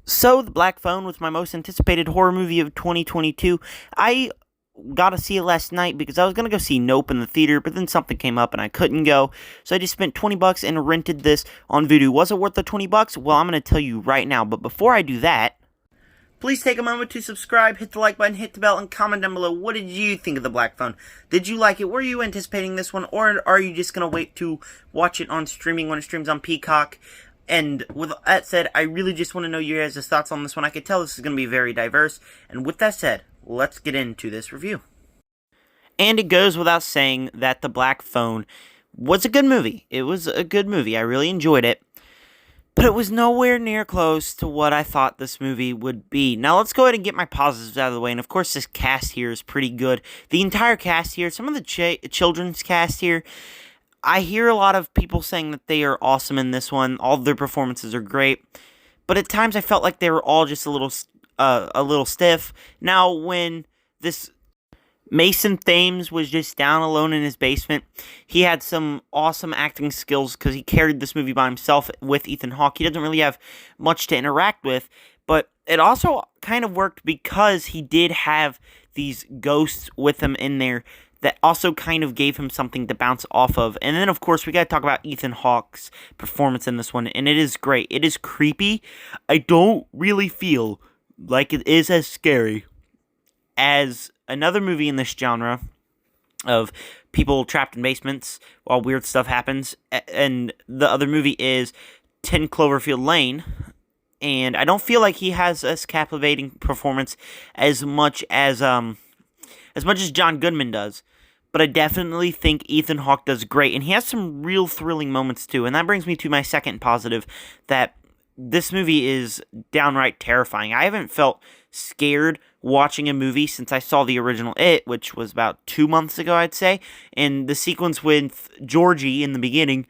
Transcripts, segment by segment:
So, The Black Phone was my most anticipated horror movie of 2022. I got to see it last night because I was going to go see Nope in the theater, but then something came up and I couldn't go. So I just spent 20 bucks and rented this on Vudu. Was it worth the 20 bucks? Well, I'm going to tell you right now, but before I do that, please take a moment to subscribe, hit the like button, hit the bell, and comment down below. What did you think of The Black Phone? Did you like it? Were you anticipating this one? Or are you just going to wait to watch it on streaming when it streams on Peacock? And with that said, I really just want to know your guys' thoughts on this one. I can tell this is going to be very diverse. And with that said, let's get into this review. And it goes without saying that The Black Phone was a good movie. It was a good movie. I really enjoyed it. But it was nowhere near close to what I thought this movie would be. Now, let's go ahead and get my positives out of the way. And, of course, this cast here is pretty good. The entire cast here, some of the children's cast here, I hear a lot of people saying that they are awesome in this one. All of their performances are great. But at times, I felt like they were all just a little stiff. Now, when this Mason Thames was just down alone in his basement, he had some awesome acting skills because he carried this movie by himself with Ethan Hawke. He doesn't really have much to interact with, but it also kind of worked because he did have these ghosts with him in there that also kind of gave him something to bounce off of. And then, of course, we got to talk about Ethan Hawke's performance in this one, and it is great. It is creepy. I don't really feel like it is as scary as another movie in this genre of people trapped in basements while weird stuff happens, and the other movie is 10 Cloverfield Lane, and I don't feel like he has a captivating performance as much as John Goodman does, but I definitely think Ethan Hawke does great, and he has some real thrilling moments too, and that brings me to my second positive, that this movie is downright terrifying. I haven't felt scared watching a movie since I saw the original It, which was about 2 months ago, I'd say, and the sequence with Georgie in the beginning,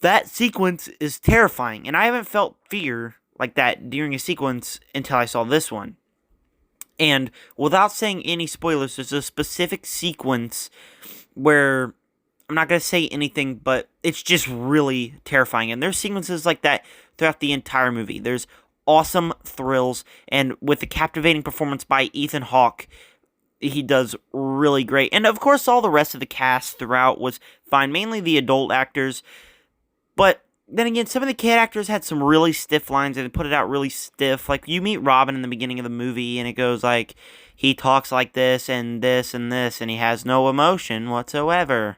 that sequence is terrifying, and I haven't felt fear like that during a sequence until I saw this one. And without saying any spoilers, there's a specific sequence where I'm not going to say anything, but it's just really terrifying. And there's sequences like that throughout the entire movie. There's awesome thrills, and with the captivating performance by Ethan Hawke, he does really great. And of course, all the rest of the cast throughout was fine, mainly the adult actors. But then again, some of the kid actors had some really stiff lines, and they put it out really stiff. Like, you meet Robin in the beginning of the movie, and it goes like, he talks like this, and this, and this, and he has no emotion whatsoever.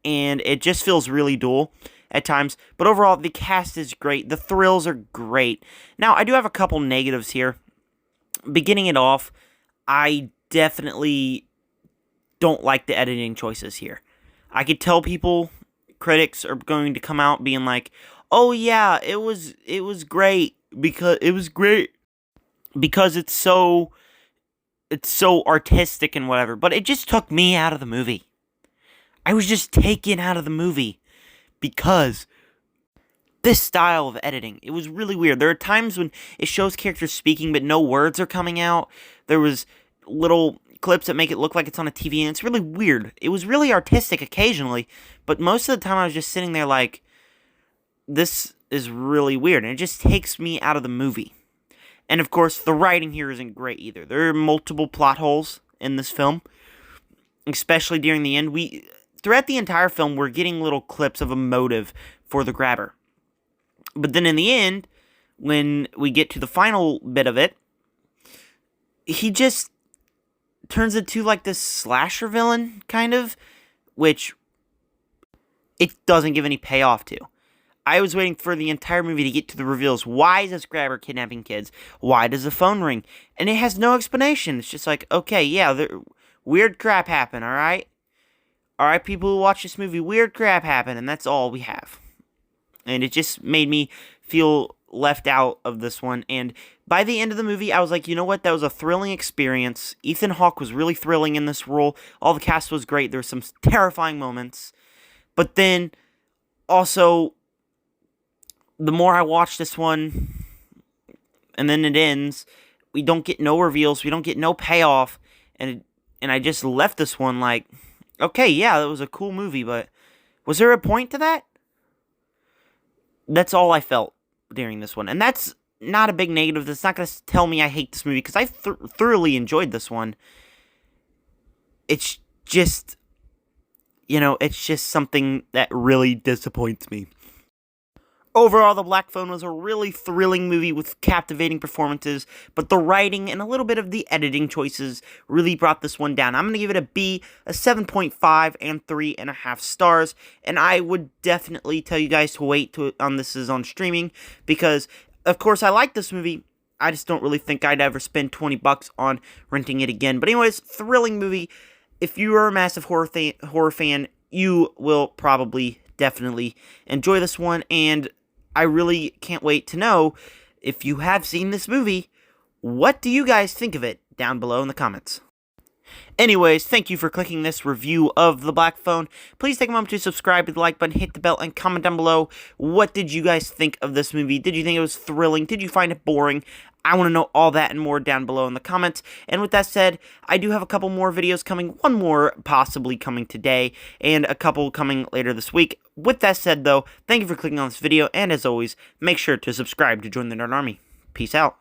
And it just feels really dull at times. But overall, the cast is great. The thrills are great. Now, I do have a couple negatives here. Beginning it off, I definitely don't like the editing choices here. I could tell critics are going to come out being like, "Oh yeah, it was great because it's so artistic and whatever." But it just took me out of the movie. I was just taken out of the movie because this style of editing, it was really weird. There are times when it shows characters speaking but no words are coming out. There was little clips that make it look like it's on a TV, and it's really weird. It was really artistic occasionally, but most of the time I was just sitting there like, this is really weird, and it just takes me out of the movie. And of course, the writing here isn't great either. There are multiple plot holes in this film, especially during the end. Throughout the entire film, we're getting little clips of a motive for the grabber. But then in the end, when we get to the final bit of it, he just turns into like this slasher villain, kind of, which it doesn't give any payoff to. I was waiting for the entire movie to get to the reveals. Why is this grabber kidnapping kids? Why does the phone ring? And it has no explanation. It's just like, okay, yeah, weird crap happened, alright? Alright, people who watch this movie, weird crap happened, and that's all we have. And it just made me feel left out of this one, and by the end of the movie, I was like, you know what, that was a thrilling experience. Ethan Hawke was really thrilling in this role. All the cast was great. There were some terrifying moments. But then, also, the more I watch this one, and then it ends, we don't get no reveals, we don't get no payoff, and I just left this one like, okay, yeah, that was a cool movie, but was there a point to that? That's all I felt during this one. And that's not a big negative. That's not going to tell me I hate this movie, because I thoroughly enjoyed this one. It's just, it's just something that really disappoints me. Overall, The Black Phone was a really thrilling movie with captivating performances, but the writing and a little bit of the editing choices really brought this one down. I'm going to give it a B, a 7.5, and 3.5 stars, and I would definitely tell you guys to wait on this is on streaming, because, of course, I like this movie. I just don't really think I'd ever spend 20 bucks on renting it again. But anyways, thrilling movie. If you are a massive horror fan, you will probably definitely enjoy this one, and I really can't wait to know, if you have seen this movie, what do you guys think of it down below in the comments. Anyways, thank you for clicking this review of The Black Phone. Please take a moment to subscribe, hit the like button, hit the bell, and comment down below. What did you guys think of this movie? Did you think it was thrilling? Did you find it boring? I want to know all that and more down below in the comments. And with that said, I do have a couple more videos coming. One more possibly coming today, and a couple coming later this week. With that said, though, thank you for clicking on this video, and as always, make sure to subscribe to join the Nerd Army. Peace out.